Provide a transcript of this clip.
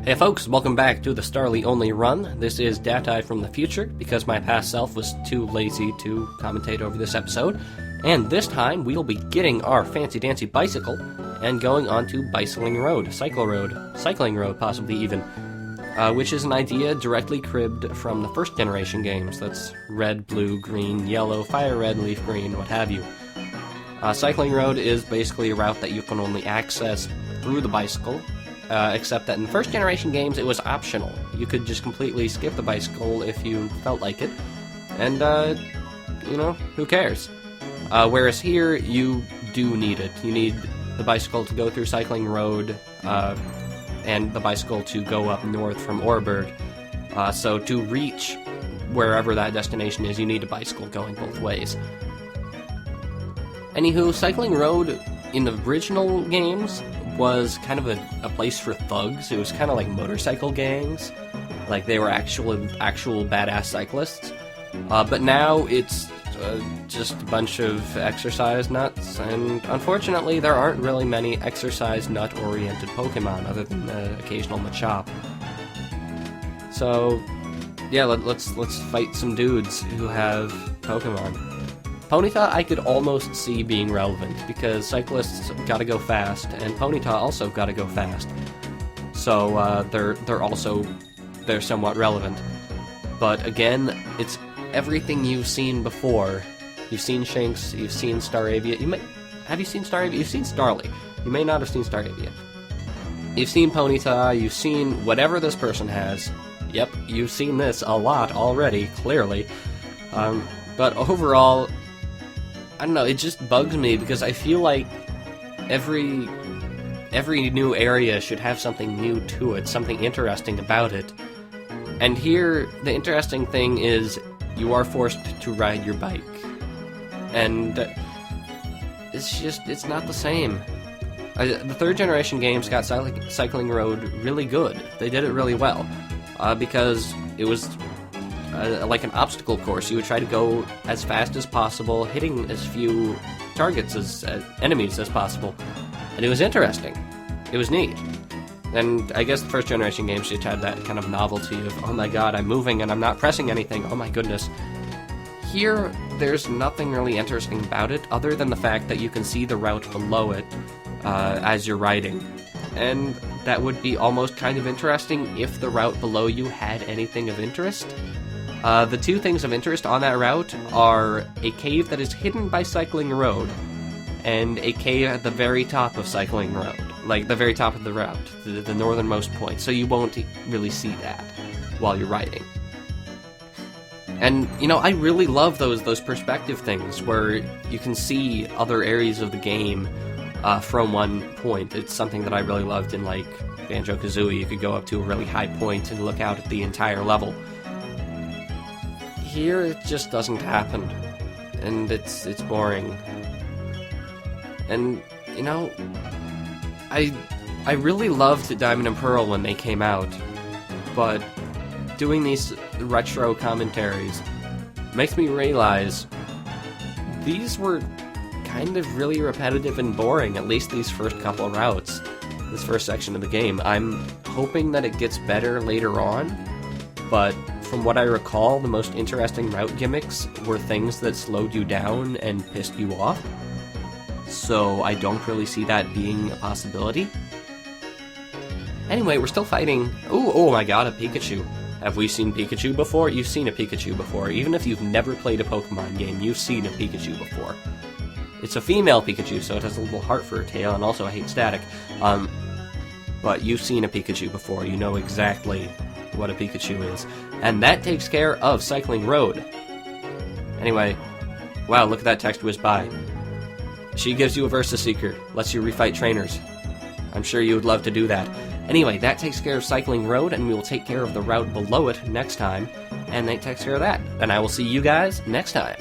Hey folks, welcome back to the Starly Only Run. This is Datai from the future, because my past self was too lazy to commentate over this episode. And this time, we'll be getting our fancy-dancy bicycle and going onto Cycling Road, possibly even. Which is an idea directly cribbed from the first generation games. That's red, blue, green, yellow, fire red, leaf green, what have you. Cycling Road is basically a route that you can only access through the bicycle, except that in first generation games it was optional. You could just completely skip the bicycle if you felt like it, and, who cares? Whereas here, you do need it. You need the bicycle to go through Cycling Road, and the bicycle to go up north from Orberg. So to reach wherever that destination is, you need a bicycle going both ways. Anywho, Cycling Road in the original games was kind of a place for thugs. It was kind of like motorcycle gangs. Like, they were actual badass cyclists. But now it's just a bunch of exercise nuts, and unfortunately there aren't really many exercise nut-oriented Pokemon other than the occasional Machop. So, yeah, let's fight some dudes who have Pokemon. Ponyta I could almost see being relevant, because cyclists gotta go fast, and Ponyta also gotta go fast. So, they're somewhat relevant. But again, it's everything you've seen before. You've seen Shinx, you've seen Staravia. Have you seen Staravia? You've seen Starly. You may not have seen Staravia. You've seen Ponyta, you've seen whatever this person has. Yep, you've seen this a lot already, clearly. But overall, I don't know, it just bugs me because I feel like every new area should have something new to it, something interesting about it. And here, the interesting thing is you are forced to ride your bike. And it's not the same. The third generation games got Cycling Road really good. They did it really well. Because it was like an obstacle course. You would try to go as fast as possible, hitting as few targets as enemies as possible. And it was interesting. It was neat. And I guess the first generation games just had that kind of novelty of, oh my god, I'm moving and I'm not pressing anything, oh my goodness. Here, there's nothing really interesting about it, other than the fact that you can see the route below it as you're riding. And that would be almost kind of interesting if the route below you had anything of interest. The two things of interest on that route are a cave that is hidden by Cycling Road, and a cave at the very top of Cycling Road. Like, the very top of the route, the northernmost point, so you won't really see that while you're riding. And, I really love those perspective things, where you can see other areas of the game from one point. It's something that I really loved in, like, Banjo-Kazooie. You could go up to a really high point and look out at the entire level. Here, it just doesn't happen, and it's boring. And, I really loved Diamond and Pearl when they came out, but doing these retro commentaries makes me realize these were kind of really repetitive and boring, at least these first couple routes, this first section of the game. I'm hoping that it gets better later on, but from what I recall, the most interesting route gimmicks were things that slowed you down and pissed you off. So I don't really see that being a possibility. Anyway, we're still fighting... Oh my god, a Pikachu. Have we seen Pikachu before? You've seen a Pikachu before. Even if you've never played a Pokemon game, you've seen a Pikachu before. It's a female Pikachu, so it has a little heart for a tail, and also I hate static. But you've seen a Pikachu before. You know exactly what a Pikachu is. And that takes care of Cycling Road. Anyway, wow, look at that text whiz by. She gives you a Versa Seeker, lets you refight trainers. I'm sure you would love to do that. Anyway, that takes care of Cycling Road, and we will take care of the route below it next time, and that takes care of that. And I will see you guys next time.